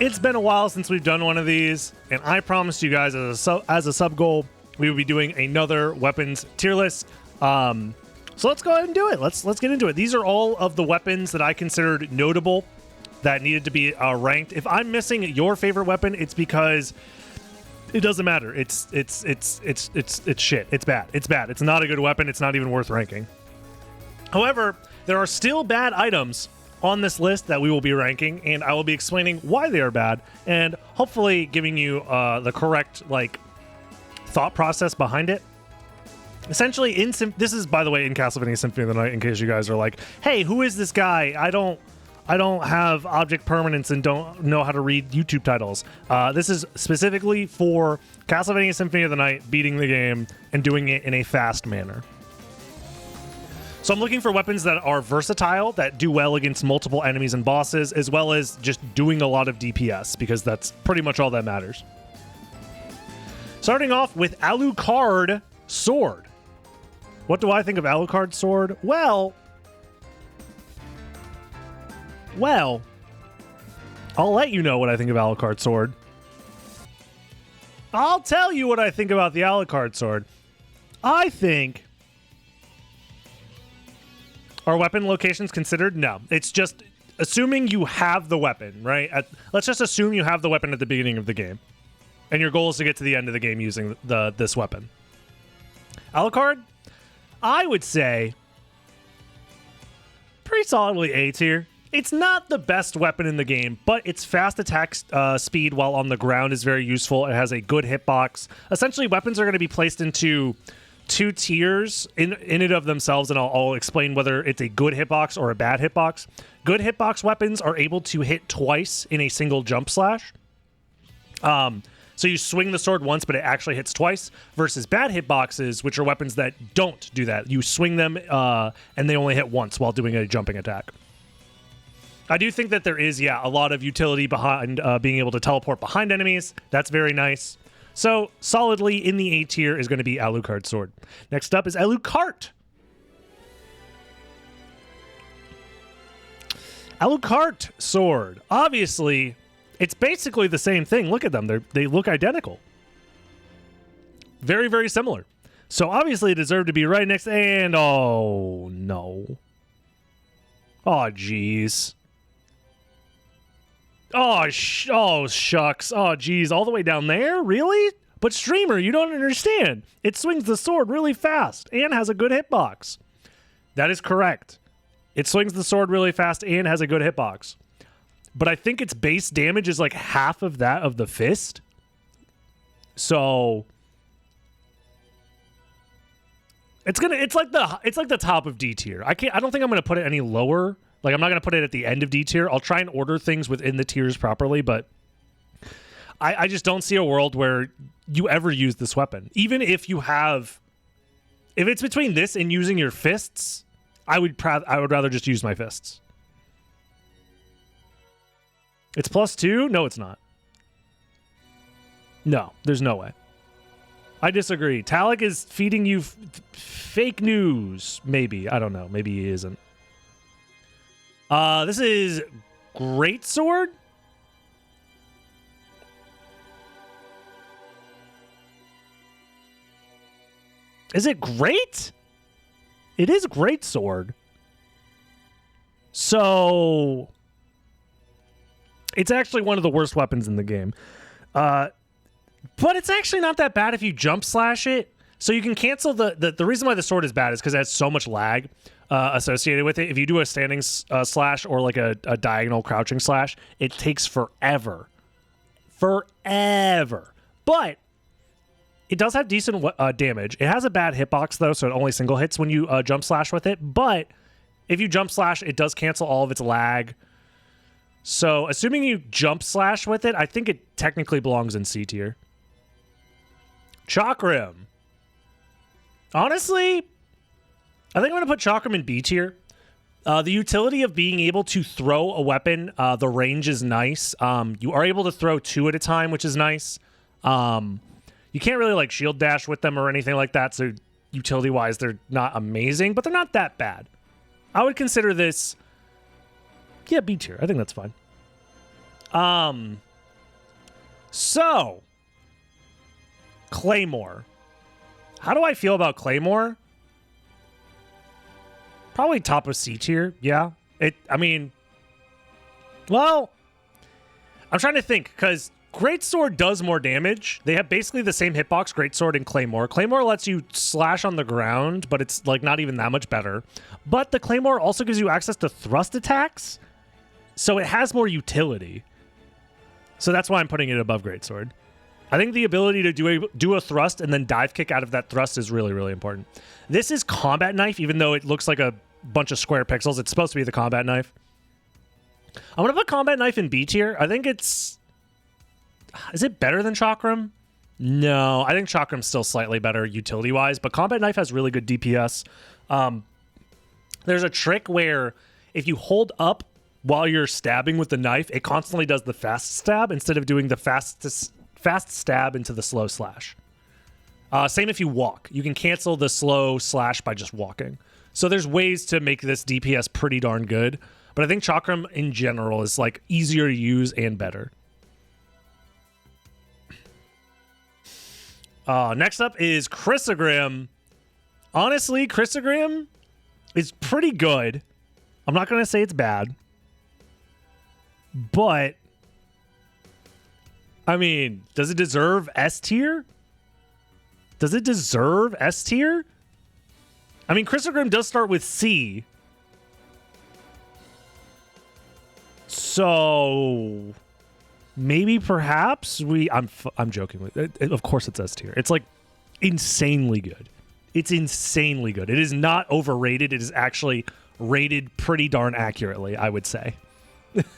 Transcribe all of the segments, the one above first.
It's been a while since we've done one of these, and I promised you guys as a sub goal we would be doing another weapons tier list. So let's go ahead and do it. Let's get into it. These are all of the weapons that I considered notable that needed to be ranked. If I'm missing your favorite weapon, it's because it doesn't matter. It's shit. It's bad. It's bad. It's not a good weapon. It's not even worth ranking. However, there are still bad items on this list that we will be ranking, and I will be explaining why they are bad and hopefully giving you the correct thought process behind it. Essentially, this is, by the way, in Castlevania Symphony of the Night, in case you guys are like, hey, who is this guy? I don't have object permanence and don't know how to read YouTube titles. This is specifically for Castlevania Symphony of the Night, beating the game and doing it in a fast manner. So I'm looking for weapons that are versatile, that do well against multiple enemies and bosses, as well as just doing a lot of DPS, because that's pretty much all that matters. Starting off with Alucard Sword. What do I think of Alucard Sword? Well, I'll let you know what I think of Alucard Sword. I'll tell you what I think about the Alucard Sword. I think... Are weapon locations considered? No. It's just assuming you have the weapon, right? Let's just assume you have the weapon at the beginning of the game. And your goal is to get to the end of the game using this weapon. Alucard, I would say pretty solidly A tier. It's not the best weapon in the game, but its fast attack speed while on the ground is very useful. It has a good hitbox. Essentially, weapons are going to be placed into two tiers in and of themselves, and I'll explain whether it's a good hitbox or a bad hitbox. Good hitbox weapons are able to hit twice in a single jump slash. So you swing the sword once, but it actually hits twice, versus bad hitboxes, which are weapons that don't do that. You swing them, and they only hit once while doing a jumping attack. I do think that there is, a lot of utility behind being able to teleport behind enemies. That's very nice. So, solidly in the A tier is going to be Alucard Sword. Next up is Alucard. Alucard Sword. Obviously, it's basically the same thing. Look at them. They look identical. Very, very similar. So, obviously, it deserved to be right next. And, oh, no. Oh, jeez. Oh, shucks. Oh, geez. All the way down there? Really? But streamer, you don't understand. It swings the sword really fast and has a good hitbox. That is correct. It swings the sword really fast and has a good hitbox. But I think its base damage is like half of that of the fist. So it's like the top of D tier. I don't think I'm gonna put it any lower. Like, I'm not going to put it at the end of D tier. I'll try and order things within the tiers properly, but I just don't see a world where you ever use this weapon. Even if you have... If it's between this and using your fists, I would rather just use my fists. It's +2? No, it's not. No, there's no way. I disagree. Talik is feeding you fake news. Maybe. I don't know. Maybe he isn't. This is Greatsword. Is it great? It is Greatsword. So it's actually one of the worst weapons in the game. But it's actually not that bad if you jump slash it. So you can cancel the reason why the sword is bad is because it has so much lag associated with it. If you do a standing slash or like a diagonal crouching slash, it takes forever. But it does have decent damage. It has a bad hitbox though, so it only single hits when you jump slash with it. But if you jump slash, it does cancel all of its lag. So assuming you jump slash with it, I think it technically belongs in C tier. Chakram. Honestly, I think I'm going to put Chakram in B tier. The utility of being able to throw a weapon, the range is nice. You are able to throw 2 at a time, which is nice. You can't really like shield dash with them or anything like that, so utility-wise, they're not amazing, but they're not that bad. I would consider this, B tier. I think that's fine. So, Claymore. How do I feel about Claymore? Probably top of C tier, yeah. I mean, well, I'm trying to think, because Greatsword does more damage. They have basically the same hitbox, Greatsword and Claymore. Claymore lets you slash on the ground, but it's like not even that much better. But the Claymore also gives you access to thrust attacks, so it has more utility. So that's why I'm putting it above Greatsword. I think the ability to do a thrust and then dive kick out of that thrust is really, really important. This is Combat Knife, even though it looks like a bunch of square pixels. It's supposed to be the Combat Knife. I'm going to put Combat Knife in B tier. I think it's... Is it better than Chakram? No, I think Chakram's still slightly better utility-wise, but Combat Knife has really good DPS. There's a trick where if you hold up while you're stabbing with the knife, it constantly does the fast stab instead of doing the fast stab into the slow slash. Same if you walk. You can cancel the slow slash by just walking. So there's ways to make this DPS pretty darn good. But I think Chakram in general is like easier to use and better. Next up is Chrysogrim. Honestly, Chrysogrim is pretty good. I'm not going to say it's bad. But, I mean, does it deserve S tier? Does it deserve S tier? I mean, Chrysogrim does start with C. So maybe perhaps I'm joking with it. Of course it's S tier. It's like insanely good. It's insanely good. It is not overrated. It is actually rated pretty darn accurately, I would say.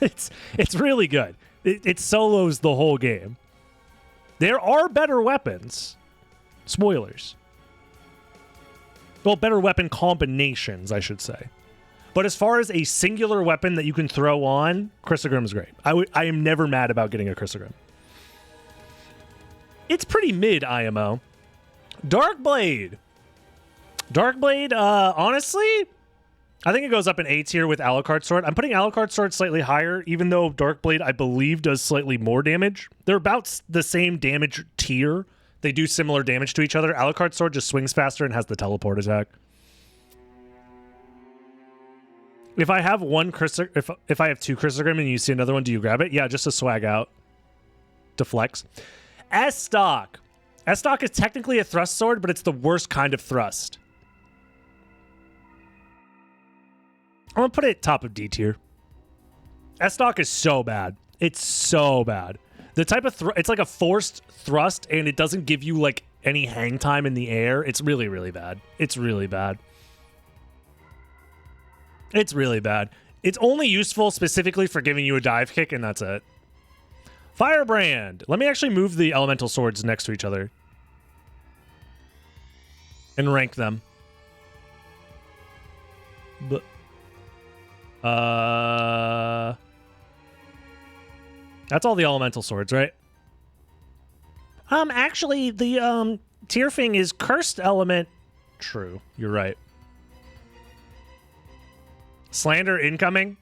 It's really good. It solos the whole game. There are better weapons. Spoilers. Well, better weapon combinations, I should say. But as far as a singular weapon that you can throw on, Chrysogrim is great. I am never mad about getting a Chrysogrim. It's pretty mid IMO. Darkblade. Darkblade, honestly, I think it goes up in A tier with Alucard Sword. I'm putting Alucard Sword slightly higher, even though Darkblade, I believe, does slightly more damage. They're about the same damage tier. They do similar damage to each other. Alucard Sword just swings faster and has the teleport attack. If I have if I have two Chrysogrim and you see another one, do you grab it? Yeah, just to swag out. To flex. S-Stock. S-Stock is technically a thrust sword, but it's the worst kind of thrust. I'm going to put it top of D tier. S-Stock is so bad. It's so bad. The type of it's like a forced thrust, and it doesn't give you like any hang time in the air. It's really, really bad. It's really bad. It's really bad. It's only useful specifically for giving you a dive kick, and that's it. Firebrand. Let me actually move the elemental swords next to each other and rank them. But that's all the elemental swords, right? Actually, the Tearfing is cursed element. True, you're right. Slander incoming.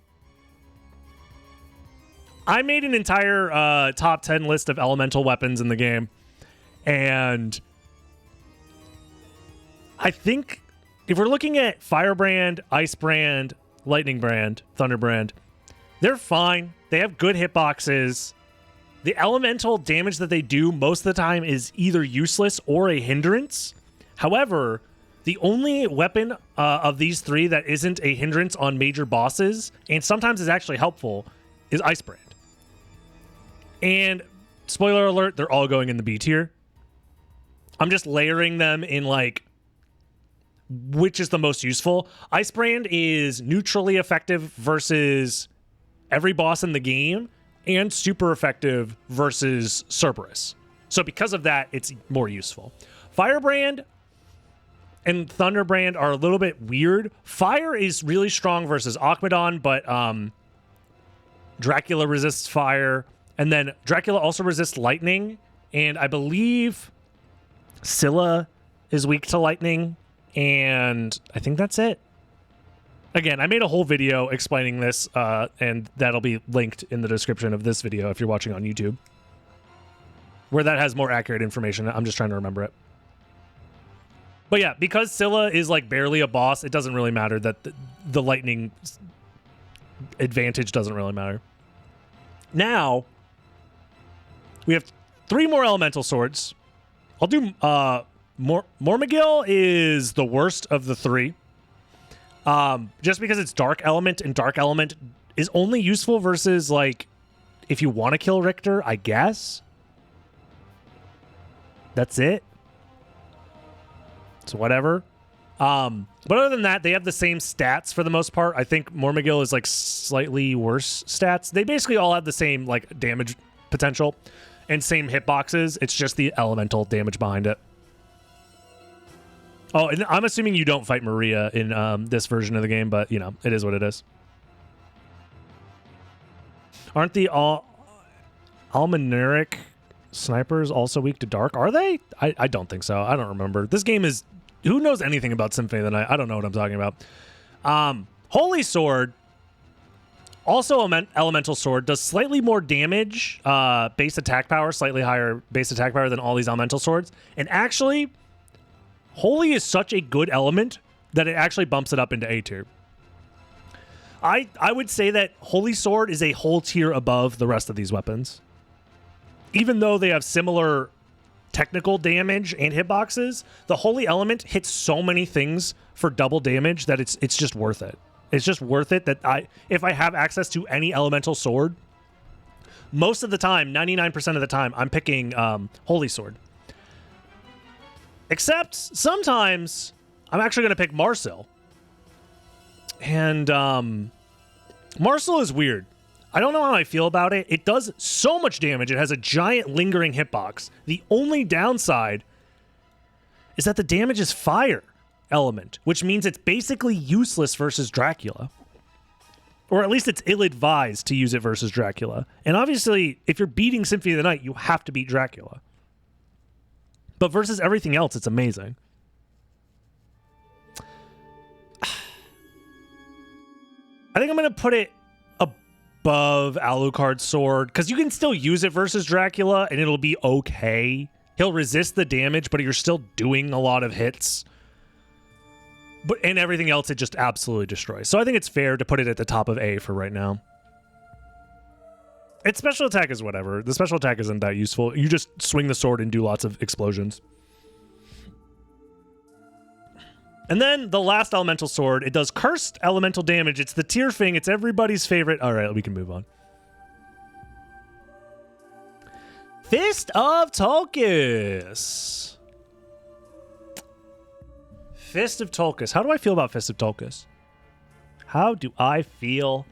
I made an entire top 10 list of elemental weapons in the game, and I think if we're looking at Firebrand, Icebrand, Lightningbrand, Thunderbrand, they're fine. They have good hitboxes. The elemental damage that they do most of the time is either useless or a hindrance. However, the only weapon of these three that isn't a hindrance on major bosses, and sometimes is actually helpful, is Icebrand. And, spoiler alert, they're all going in the B tier. I'm just layering them in, like, which is the most useful. Icebrand is neutrally effective versus every boss in the game, and super effective versus Cerberus. So because of that, it's more useful. Firebrand and Thunderbrand are a little bit weird. Fire is really strong versus Akmadon, but Dracula resists fire. And then Dracula also resists lightning. And I believe Scylla is weak to lightning. And I think that's it. Again, I made a whole video explaining this, and that'll be linked in the description of this video if you're watching on YouTube. where that has more accurate information. I'm just trying to remember it. But yeah, because Scylla is like barely a boss, it doesn't really matter that the lightning advantage doesn't really matter. Now, we have 3 more elemental swords. I'll do Mormagil is the worst of the 3. Just because it's dark element, and dark element is only useful versus like if you want to kill Richter, I guess. That's it. So whatever. But other than that, they have the same stats for the most part. I think Mormagil is like slightly worse stats. They basically all have the same like damage potential and same hitboxes. It's just the elemental damage behind it. Oh, and I'm assuming you don't fight Maria in this version of the game, but, you know, it is what it is. Aren't the almaneric snipers also weak to dark? Are they? I don't think so. I don't remember. This game is... Who knows anything about Symphony of the Night? I don't know what I'm talking about. Holy Sword, also elemental sword, does slightly more damage, base attack power, slightly higher base attack power than all these elemental swords. And actually... Holy is such a good element that it actually bumps it up into A tier. I would say that Holy Sword is a whole tier above the rest of these weapons. Even though they have similar technical damage and hitboxes, the Holy Element hits so many things for double damage that it's just worth it. It's just worth it that if I have access to any elemental sword, most of the time, 99% of the time, I'm picking Holy Sword. Except sometimes I'm actually going to pick Marcel. And Marcel is weird. I don't know how I feel about it. It does so much damage. It has a giant lingering hitbox. The only downside is that the damage is fire element, which means it's basically useless versus Dracula. Or at least it's ill-advised to use it versus Dracula. And obviously, if you're beating Symphony of the Night, you have to beat Dracula. But versus everything else, it's amazing. I think I'm going to put it above Alucard's sword, because you can still use it versus Dracula, and it'll be okay. He'll resist the damage, but you're still doing a lot of hits. And everything else, it just absolutely destroys. So I think it's fair to put it at the top of A for right now. Its special attack is whatever. The special attack isn't that useful. You just swing the sword and do lots of explosions. And then the last elemental sword, it does cursed elemental damage. It's the tier thing. It's everybody's favorite. All right, we can move on. Fist of Tulkas. Fist of Tulkas. How do I feel about Fist of Tulkas? How do I feel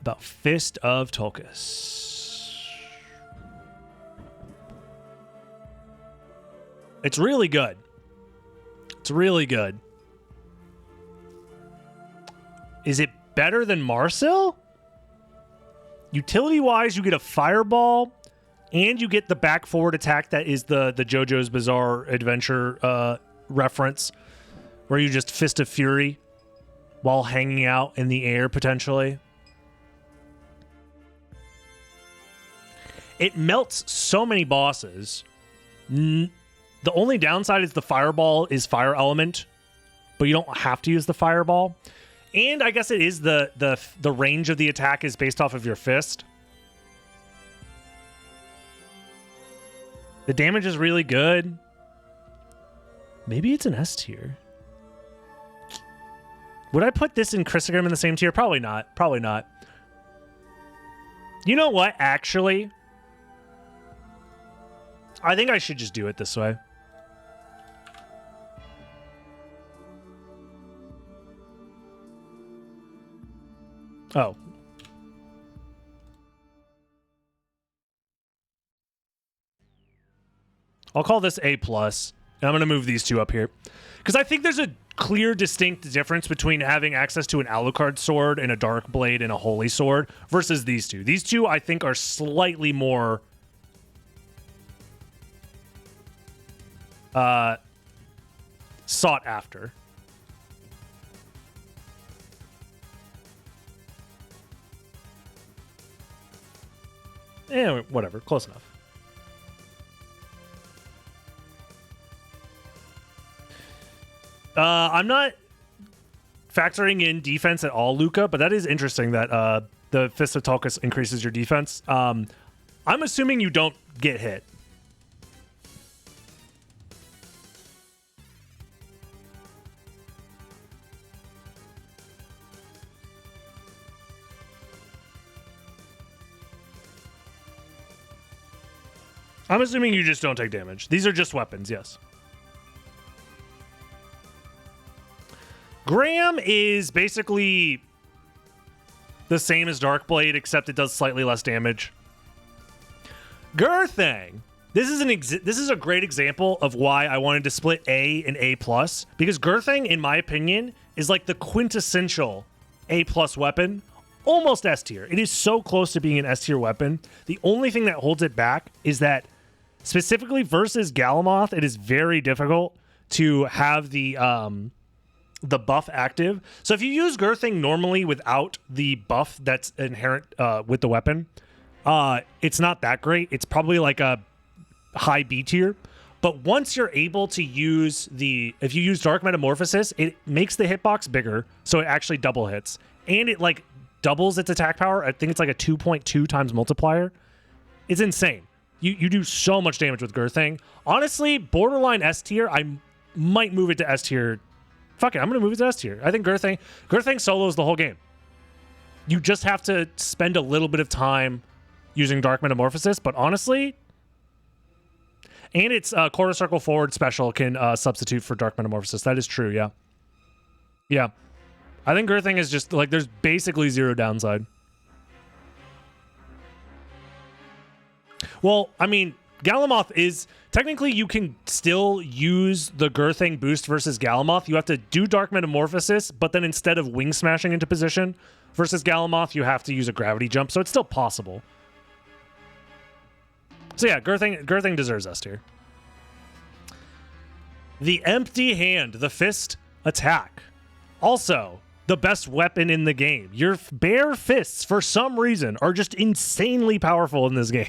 about Fist of Tulkas? It's really good. It's really good. Is it better than Marcel? Utility-wise, you get a fireball, and you get the back-forward attack that is the JoJo's Bizarre Adventure reference, where you just Fist of Fury while hanging out in the air, potentially. It melts so many bosses. The only downside is the fireball is fire element, but you don't have to use the fireball. And I guess it is the range of the attack is based off of your fist. The damage is really good. Maybe it's an S tier. Would I put this and Chrysogrim in the same tier? Probably not. Probably not. You know what? Actually, I think I should just do it this way. Oh. I'll call this A+. And I'm going to move these two up here. Because I think there's a clear, distinct difference between having access to an Alucard sword and a Dark Blade and a Holy Sword versus these two. These two, I think, are slightly more sought after. Whatever. Close enough. I'm not factoring in defense at all, Luca, but that is interesting that the Fist of Tulkas increases your defense. I'm assuming you don't get hit. I'm assuming you just don't take damage. These are just weapons, yes. Graham is basically the same as Darkblade, except it does slightly less damage. Gurthang. This is a great example of why I wanted to split A and A+, because Gurthang, in my opinion, is like the quintessential A+ weapon, almost S tier. It is so close to being an S tier weapon. The only thing that holds it back is that specifically versus Galamoth, it is very difficult to have the buff active. So if you use Gurthang normally without the buff that's inherent with the weapon, it's not that great. It's probably like a high B tier. But once you're able to use if you use Dark Metamorphosis, it makes the hitbox bigger, so it actually double hits. And it like doubles its attack power. I think it's like a 2.2 times multiplier. It's insane. You do so much damage with Gurthang. Honestly, borderline S tier. I might move it to S tier. Fuck it, I'm going to move it to S tier. I think Gurthang solos the whole game. You just have to spend a little bit of time using Dark Metamorphosis, but honestly, and its quarter circle forward special can substitute for Dark Metamorphosis. That is true, yeah. Yeah. I think Gurthang is just, like, there's basically zero downside. Well, I mean, Galamoth is... Technically, you can still use the Gurthang boost versus Galamoth. You have to do Dark Metamorphosis, but then instead of wing smashing into position versus Galamoth, you have to use a gravity jump, so it's still possible. So yeah, Gurthang deserves S tier. The Empty Hand, the Fist Attack. Also, the best weapon in the game. Your bare fists, for some reason, are just insanely powerful in this game.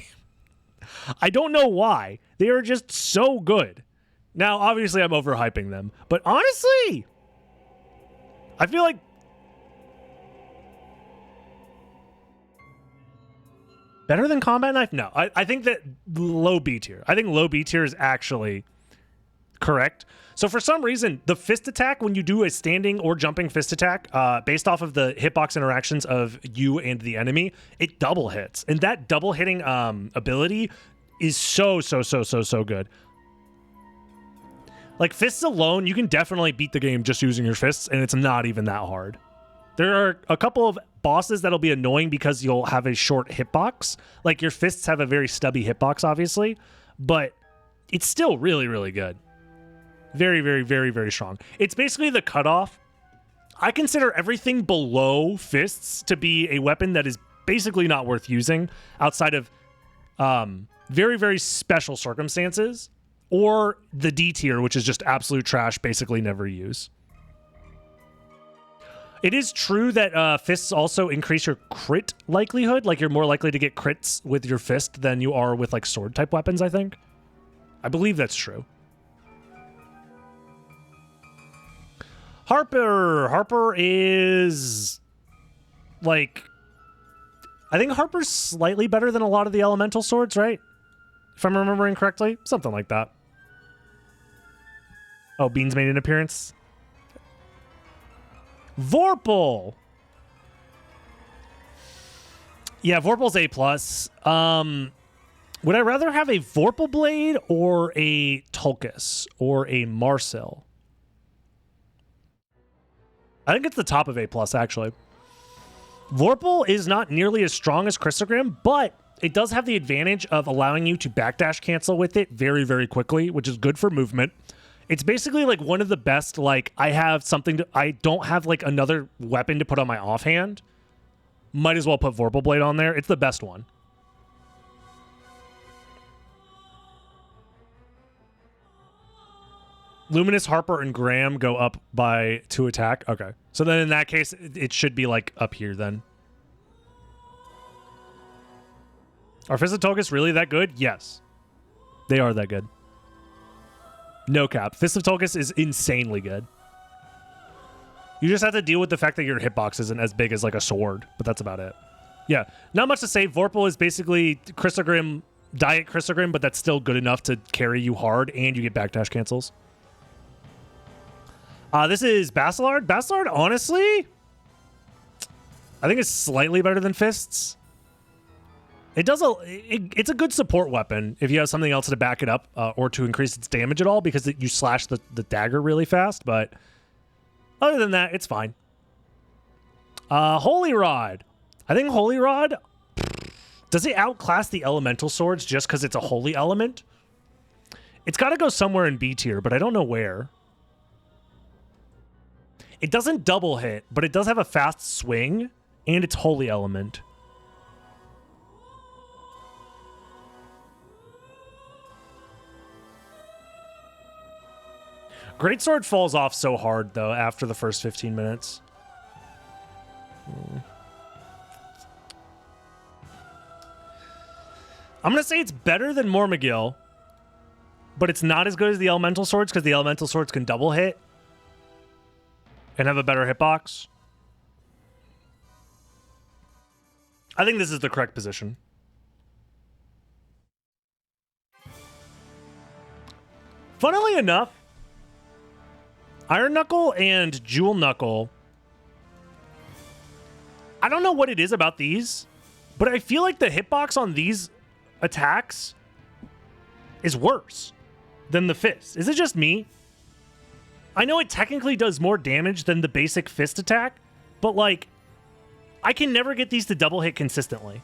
I don't know why. They are just so good. Now, obviously, I'm overhyping them. But honestly, I feel like... Better than Combat Knife? No. I think that low B tier. I think low B tier is actually correct. So for some reason, the fist attack, when you do a standing or jumping fist attack, based off of the hitbox interactions of you and the enemy, it double hits. And that double hitting ability is so good. Like, fists alone, you can definitely beat the game just using your fists, and it's not even that hard. There are a couple of bosses that'll be annoying because you'll have a short hitbox. Like, your fists have a very stubby hitbox, obviously, but it's still really, really good. Very, very, very, very strong. It's basically the cutoff. I consider everything below fists to be a weapon that is basically not worth using outside of very, very special circumstances, or the D tier, which is just absolute trash, basically never use. It is true that fists also increase your crit likelihood. Like, you're more likely to get crits with your fist than you are with, like, sword-type weapons, I think. I believe that's true. Harper is, like... I think Harper's slightly better than a lot of the elemental swords, right? If I'm remembering correctly. Something like that. Oh, Beans made an appearance. Vorpal! Yeah, Vorpal's A+. Would I rather have a Vorpal blade or a Tulkas or a Marcel? I think it's the top of A+, actually. Vorpal is not nearly as strong as Christogram, but it does have the advantage of allowing you to backdash cancel with it very, very quickly, which is good for movement. It's basically like one of the best, like, I don't have like another weapon to put on my offhand. Might as well put Vorpal Blade on there. It's the best one. Luminous, Harper, and Graham go up by 2 attack. Okay. So then in that case, it should be like up here then. Are Fist of Tulkas really that good? Yes. They are that good. No cap. Fist of Tulkas is insanely good. You just have to deal with the fact that your hitbox isn't as big as like a sword, but that's about it. Yeah, not much to say. Vorpal is basically Chrysogrim, Diet Chrysogrim, but that's still good enough to carry you hard, and you get backdash cancels. This is Basilard. Basilard, honestly, I think it's slightly better than Fists. It's a good support weapon if you have something else to back it up or to increase its damage at all, because you slash the dagger really fast, but other than that, it's fine. Holy Rod. I think Holy Rod, does it outclass the elemental swords just because it's a holy element? It's got to go somewhere in B tier, but I don't know where. It doesn't double hit, but it does have a fast swing, and it's holy element. Greatsword falls off so hard, though, after the first 15 minutes. I'm going to say it's better than Mormagil, but it's not as good as the Elemental Swords because the Elemental Swords can double hit and have a better hitbox. I think this is the correct position. Funnily enough, Iron Knuckle and Jewel Knuckle, I don't know what it is about these, but I feel like the hitbox on these attacks is worse than the fist. Is it just me? I know it technically does more damage than the basic fist attack, but like, I can never get these to double hit consistently.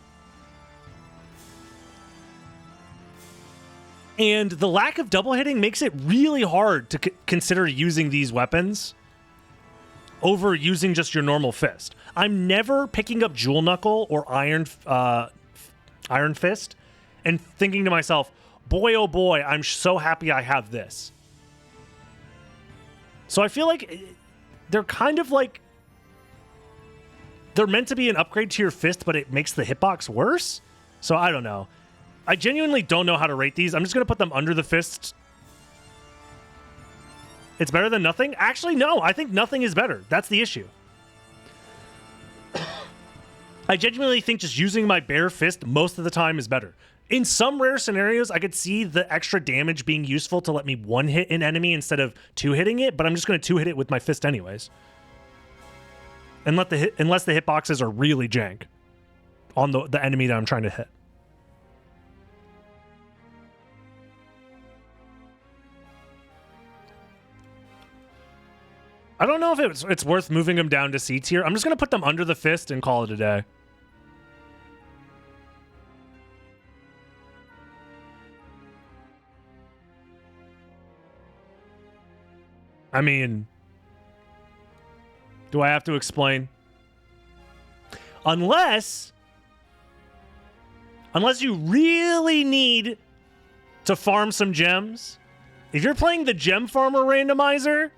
And the lack of double hitting makes it really hard to consider using these weapons over using just your normal fist. I'm never picking up Jewel Knuckle or Iron Fist and thinking to myself, boy, oh boy, I'm so happy I have this. So I feel like they're kind of like, they're meant to be an upgrade to your fist, but it makes the hitbox worse. So I don't know. I genuinely don't know how to rate these. I'm just going to put them under the fist. It's better than nothing? Actually, no. I think nothing is better. That's the issue. I genuinely think just using my bare fist most of the time is better. In some rare scenarios, I could see the extra damage being useful to let me one-hit an enemy instead of two-hitting it, but I'm just going to two-hit it with my fist anyways. Unless the hitboxes are really jank on the enemy that I'm trying to hit. I don't know if it's worth moving them down to C tier. I'm just going to put them under the fist and call it a day. I mean, do I have to explain? Unless you really need to farm some gems. If you're playing the Gem Farmer Randomizer,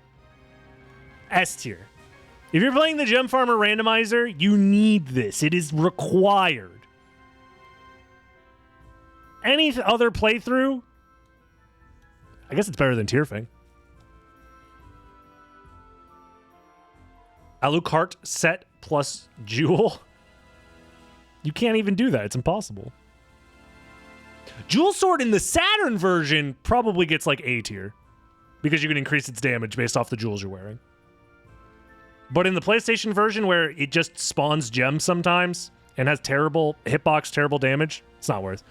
S tier. If you're playing the Gem Farmer Randomizer, you need this. It is required. Any other playthrough, I guess it's better than Tearfing. Alucard set plus Jewel. You can't even do that. It's impossible. Jewel Sword in the Saturn version probably gets like A tier because you can increase its damage based off the jewels you're wearing. But in the PlayStation version where it just spawns gems sometimes and has terrible hitbox, terrible damage, it's not worth.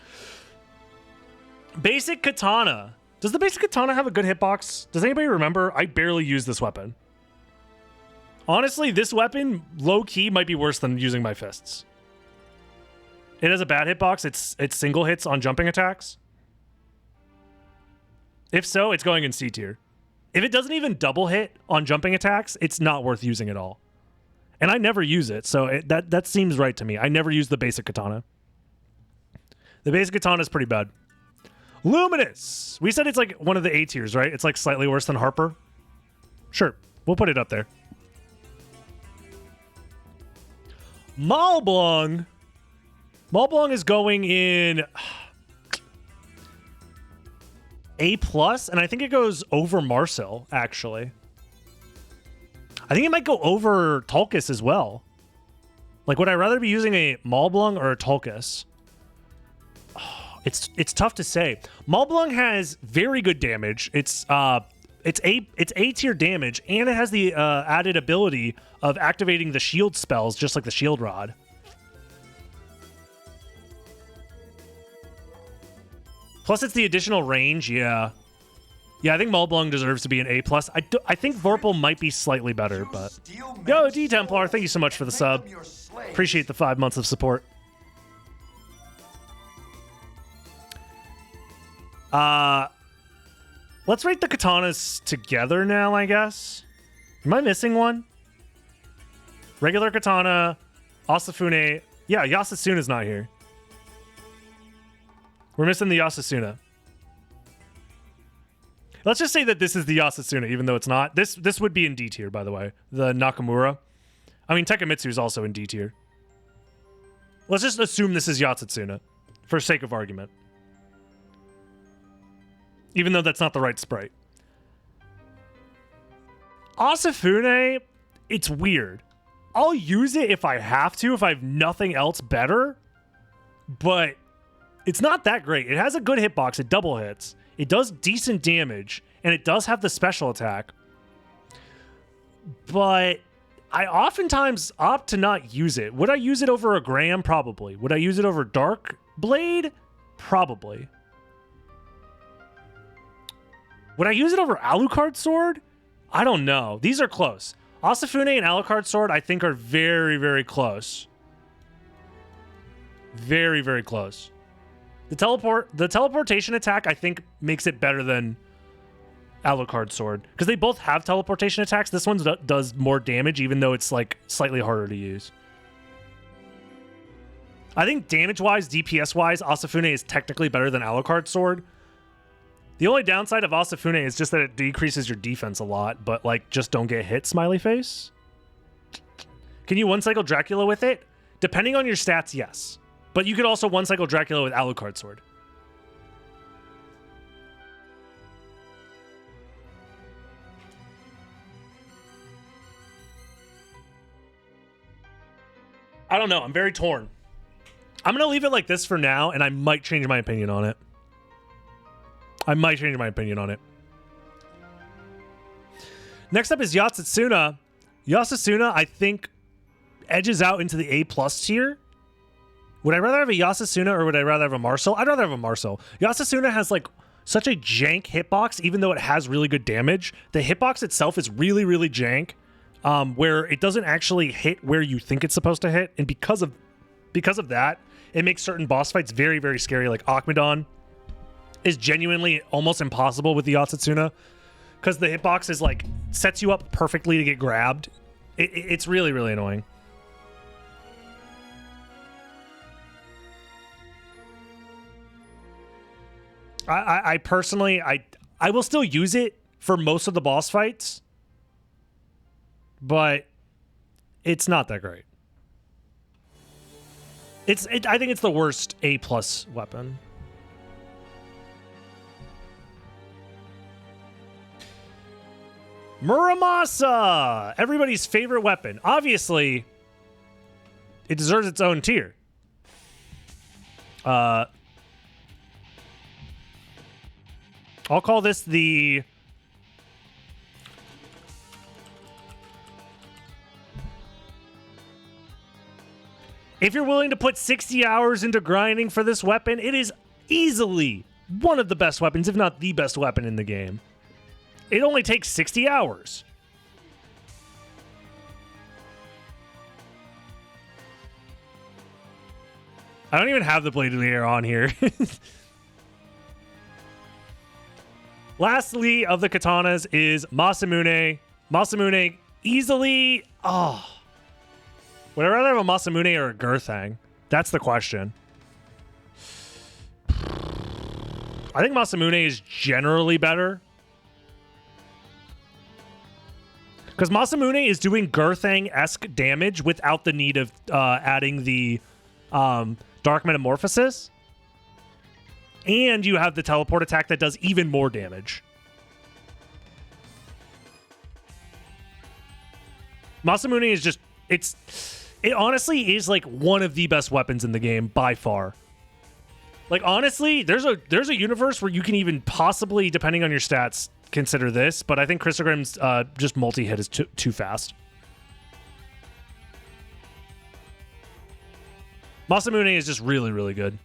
Basic Katana. Does the Basic Katana have a good hitbox? Does anybody remember? I barely use this weapon. Honestly, this weapon, low-key, might be worse than using my fists. It has a bad hitbox. It's single hits on jumping attacks. If so, it's going in C tier. If it doesn't even double hit on jumping attacks, it's not worth using at all. And I never use it, so that seems right to me. I never use the Basic Katana. The Basic Katana is pretty bad. Luminous! We said it's like one of the A tiers, right? It's like slightly worse than Harper. Sure, we'll put it up there. Malblong. Malblong is going in A+, and I think it goes over Marcel, actually. I think it might go over Tulkas as well. Like, would I rather be using a Maulblung or a Tulkas? Oh, it's tough to say. Maulblung has very good damage. It's A tier damage, and it has the added ability of activating the shield spells, just like the Shield Rod. Plus, it's the additional range. Yeah, I think Maulblung deserves to be an A+. I think Vorpal might be slightly better, but... Yo, D-Templar, thank you so much for the sub. Appreciate the 5 months of support. Let's rate the katanas together now, I guess. Am I missing one? Regular katana, Asafune. Yeah, Yasasuna's not here. We're missing the Yasasuna. Let's just say that this is the Yasasuna, even though it's not. This would be in D tier, by the way. The Nakamura. I mean, Tekamitsu is also in D tier. Let's just assume this is Yasasuna, for sake of argument. Even though that's not the right sprite. Asafune, it's weird. I'll use it if I have to, if I have nothing else better. But it's not that great. It has a good hitbox. It double hits. It does decent damage. And it does have the special attack. But I oftentimes opt to not use it. Would I use it over a Graham? Probably. Would I use it over Dark Blade? Probably. Would I use it over Alucard Sword? I don't know. These are close. Asafune and Alucard Sword, I think, are very, very close. Very, very close. The teleportation attack, I think, makes it better than Alucard Sword. Because they both have teleportation attacks. This one does more damage, even though it's, like, slightly harder to use. I think damage-wise, DPS-wise, Asafune is technically better than Alucard Sword. The only downside of Asafune is just that it decreases your defense a lot, but, like, just don't get hit, smiley face. Can you one-cycle Dracula with it? Depending on your stats, yes. But you could also one-cycle Dracula with Alucard Sword. I don't know. I'm very torn. I'm going to leave it like this for now, and I might change my opinion on it. Next up is Yasasuna. Yasasuna, I think, edges out into the A+ tier. Would I rather have a Yasasuna or would I rather have a Marcel? I'd rather have a Marcel. Yasasuna has, like, such a jank hitbox, even though it has really good damage. The hitbox itself is really, really jank, where it doesn't actually hit where you think it's supposed to hit. And because of that, it makes certain boss fights very, very scary, like Akmadon is genuinely almost impossible with the Yasasuna because the hitbox is like sets you up perfectly to get grabbed. It's really, really annoying. I personally, I will still use it for most of the boss fights, but it's not that great. I think it's the worst A+ weapon. Muramasa! Everybody's favorite weapon. Obviously, it deserves its own tier. I'll call this the... If you're willing to put 60 hours into grinding for this weapon, it is easily one of the best weapons, if not the best weapon in the game. It only takes 60 hours. I don't even have the Blade of the Air on here. Lastly of the katanas is Masamune. Masamune easily... Oh. Would I rather have a Masamune or a Gurthang? That's the question. I think Masamune is generally better. Because Masamune is doing Gurthang-esque damage without the need of adding the Dark Metamorphosis. And you have the teleport attack that does even more damage. Masamune is just, it honestly is like one of the best weapons in the game by far. Like, honestly, there's a universe where you can even possibly, depending on your stats, consider this, but I think Christogram's just multi-hit is too fast. Masamune is just really, really good.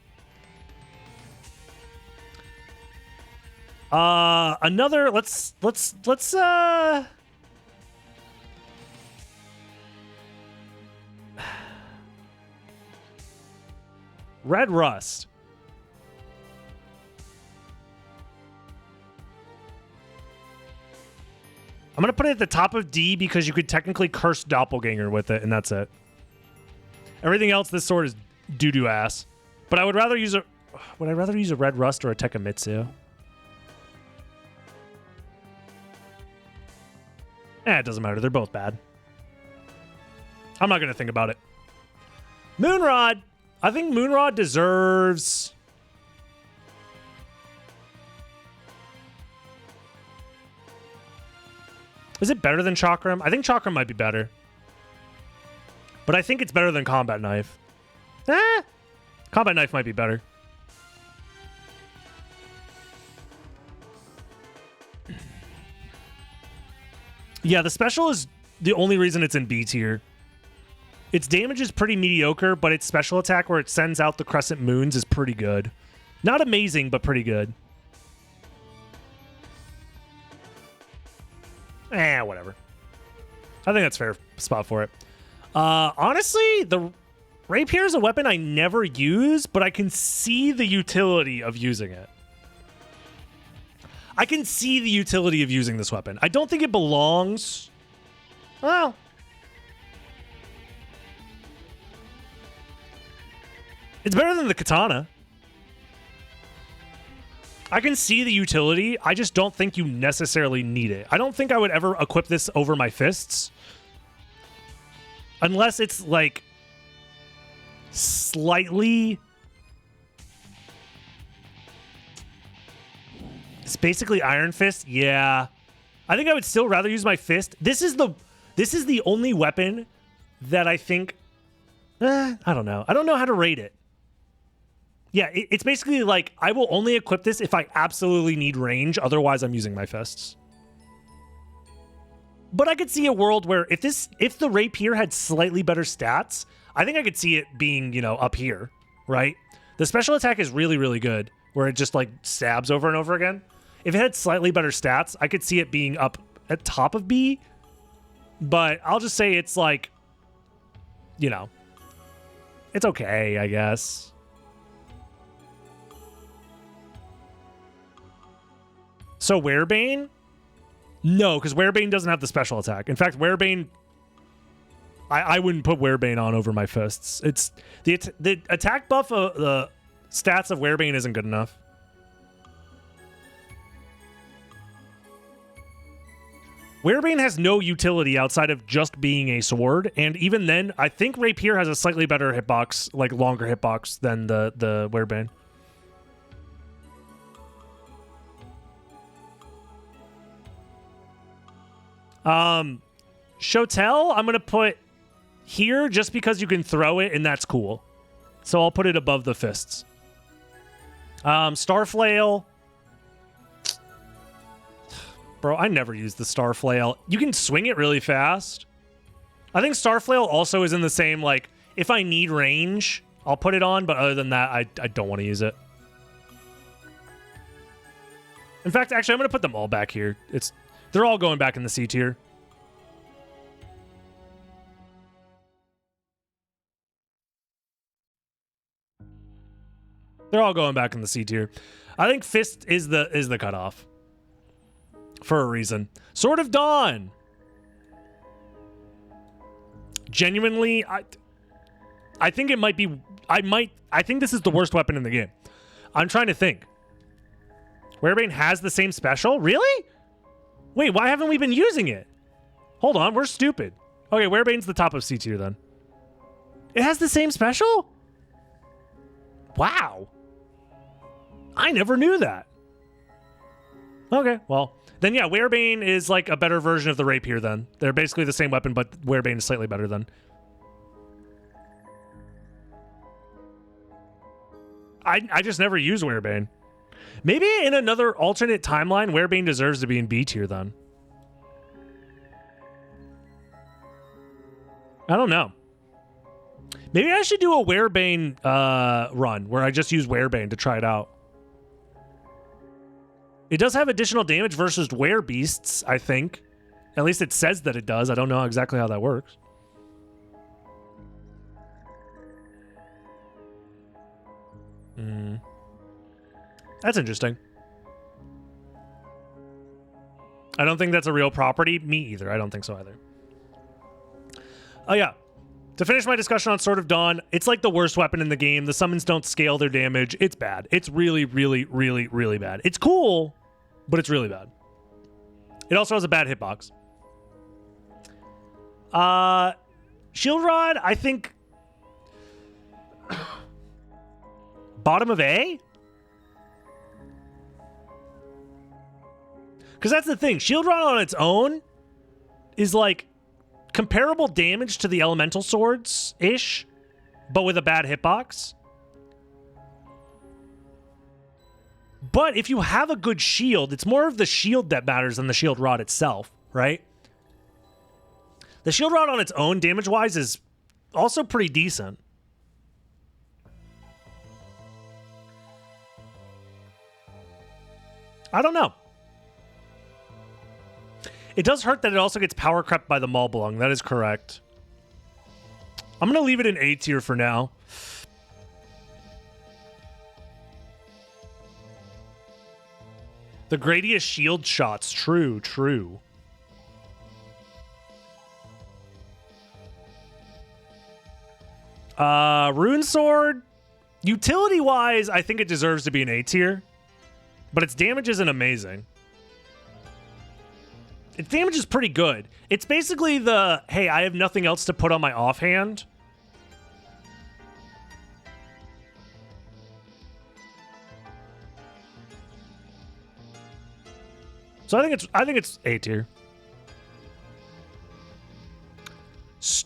Another, let's Red Rust. I'm going to put it at the top of D because you could technically curse Doppelganger with it, and that's it. Everything else, this sword is doo-doo ass. But I would rather use a... Would I rather use a Red Rust or a Tekamitsu? It doesn't matter. They're both bad. I'm not going to think about it. Moonrod. I think Moonrod deserves... Is it better than Chakram? I think Chakram might be better. But I think it's better than Combat Knife. Combat Knife might be better. Yeah, the special is the only reason it's in B tier. Its damage is pretty mediocre, but its special attack where it sends out the crescent moons is pretty good. Not amazing, but pretty good. Whatever. I think that's a fair spot for it. Honestly, the rapier is a weapon I never use, but I can see the utility of using it. I can see the utility of using this weapon. I don't think it belongs. Well, it's better than the katana. I can see the utility. I just don't think you necessarily need it. I don't think I would ever equip this over my fists. Unless it's like slightly... It's basically Iron Fist. Yeah. I think I would still rather use my fist. This is the only weapon that I think... I don't know. I don't know how to rate it. Yeah, it's basically like, I will only equip this if I absolutely need range. Otherwise, I'm using my fists. But I could see a world where if the rapier had slightly better stats, I think I could see it being, up here, right? The special attack is really, really good, where it just, like, stabs over and over again. If it had slightly better stats, I could see it being up at top of B. But I'll just say it's, like, it's okay, I guess. So Werebane? No, because Werebane doesn't have the special attack. In fact, Werebane... I wouldn't put Werebane on over my fists. It's the attack buff of the stats of Werebane isn't good enough. Werebane has no utility outside of just being a sword, and even then, I think Rapier has a slightly better hitbox, like longer hitbox than the Werebane. Shotel, I'm going to put here just because you can throw it and that's cool. So I'll put it above the fists. Starflail. Bro, I never used the Starflail. You can swing it really fast. I think Starflail also is in the same, like, if I need range, I'll put it on, but other than that, I don't want to use it. In fact, actually, I'm going to put them all back here. They're all going back in the C tier. They're all going back in the C tier. I think Fist is the cutoff. For a reason. Sword of Dawn. Genuinely, I think it might be... I think this is the worst weapon in the game. I'm trying to think. Werebane has the same special? Really? Wait, why haven't we been using it? Hold on, we're stupid. Okay, Werebane's the top of C tier then. It has the same special? Wow. I never knew that. Okay, well, then yeah, Werebane is like a better version of the Rapier then. They're basically the same weapon, but Werebane is slightly better then. I just never use Werebane. Maybe in another alternate timeline, Werebane deserves to be in B tier then. I don't know. Maybe I should do a Werebane run where I just use Werebane to try it out. It does have additional damage versus Werebeasts, I think. At least it says that it does. I don't know exactly how that works. That's interesting. I don't think that's a real property. Me either. I don't think so either. Oh, yeah. To finish my discussion on Sword of Dawn, it's like the worst weapon in the game. The summons don't scale their damage. It's bad. It's really, really, really, really bad. It's cool, but it's really bad. It also has a bad hitbox. Shield Rod, I think... bottom of A? Because that's the thing. Shield Rod on its own is like comparable damage to the elemental swords-ish, but with a bad hitbox. But if you have a good shield, it's more of the shield that matters than the shield rod itself, right? The shield rod on its own, damage-wise, is also pretty decent. I don't know. It does hurt that it also gets power crept by the Maulblung. That is correct. I'm going to leave it in A tier for now. The Gradius shield shots. True, true. Rune Sword. Utility-wise, I think it deserves to be an A tier. But its damage isn't amazing. Its damage is pretty good. It's basically the, hey, I have nothing else to put on my offhand. So I think it's A tier.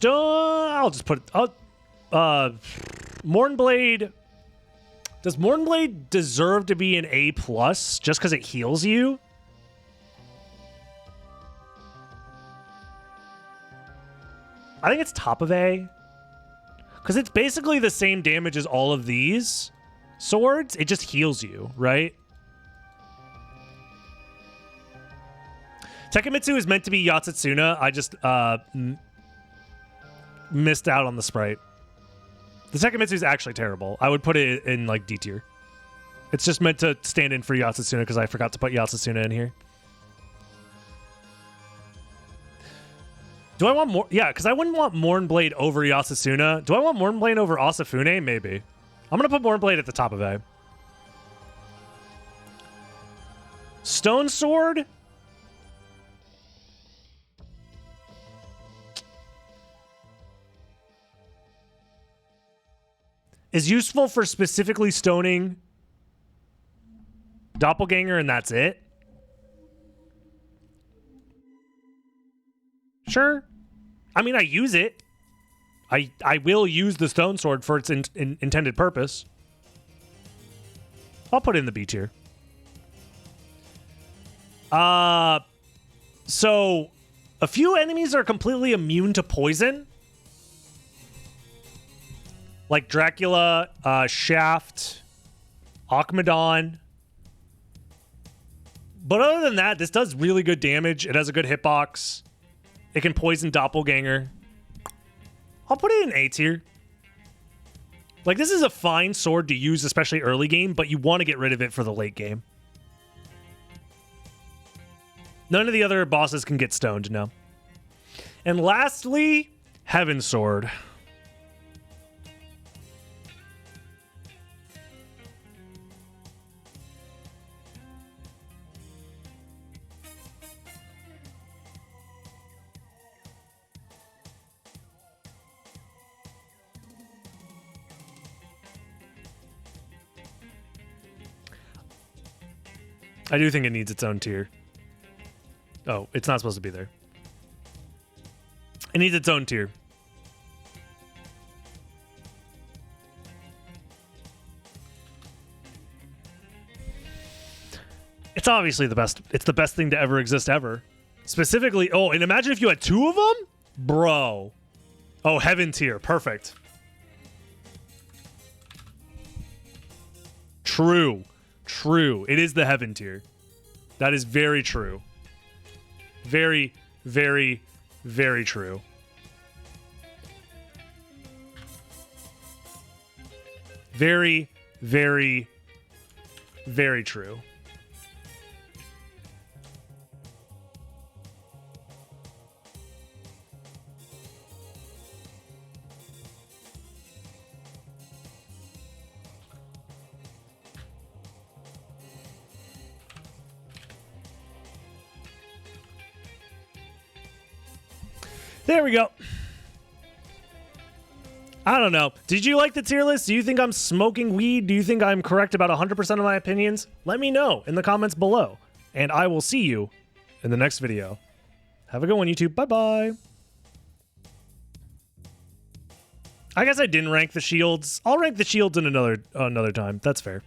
I'll just put it. Mournblade. Does Mournblade deserve to be an A+ just because it heals you? I think it's top of A. Because it's basically the same damage as all of these swords. It just heals you, right? Tekemitsu is meant to be Yatsutsuna. I just missed out on the sprite. The Tekemitsu is actually terrible. I would put it in like D tier. It's just meant to stand in for Yatsutsuna because I forgot to put Yatsutsuna in here. Do I want more? Yeah, because I wouldn't want Mournblade over Yasasuna. Do I want Mournblade over Asafune? Maybe. I'm going to put Mournblade at the top of A. Stone Sword? Is useful for specifically stoning Doppelganger and that's it? Sure. I mean, I use it. I will use the Stone Sword for its intended purpose. I'll put it in the B tier. So a few enemies are completely immune to poison. Like Dracula, Shaft, Akmadon. But other than that, this does really good damage. It has a good hitbox. It can poison Doppelganger. I'll put it in A tier. Like, this is a fine sword to use, especially early game, but you want to get rid of it for the late game. None of the other bosses can get stoned, no. And lastly, Heaven Sword. I do think it needs its own tier. Oh, it's not supposed to be there. It needs its own tier. It's obviously the best. It's the best thing to ever exist ever. Specifically, oh, and imagine if you had 2 of them? Bro. Oh, heaven tier. Perfect. True. True. It is the heaven tier. That is very true. Very, very, very true. Very, very, very true. There we go. I don't know. Did you like the tier list? Do you think I'm smoking weed? Do you think I'm correct about 100% of my opinions? Let me know in the comments below. And I will see you in the next video. Have a good one, YouTube. Bye-bye. I guess I didn't rank the shields. I'll rank the shields in another time. That's fair.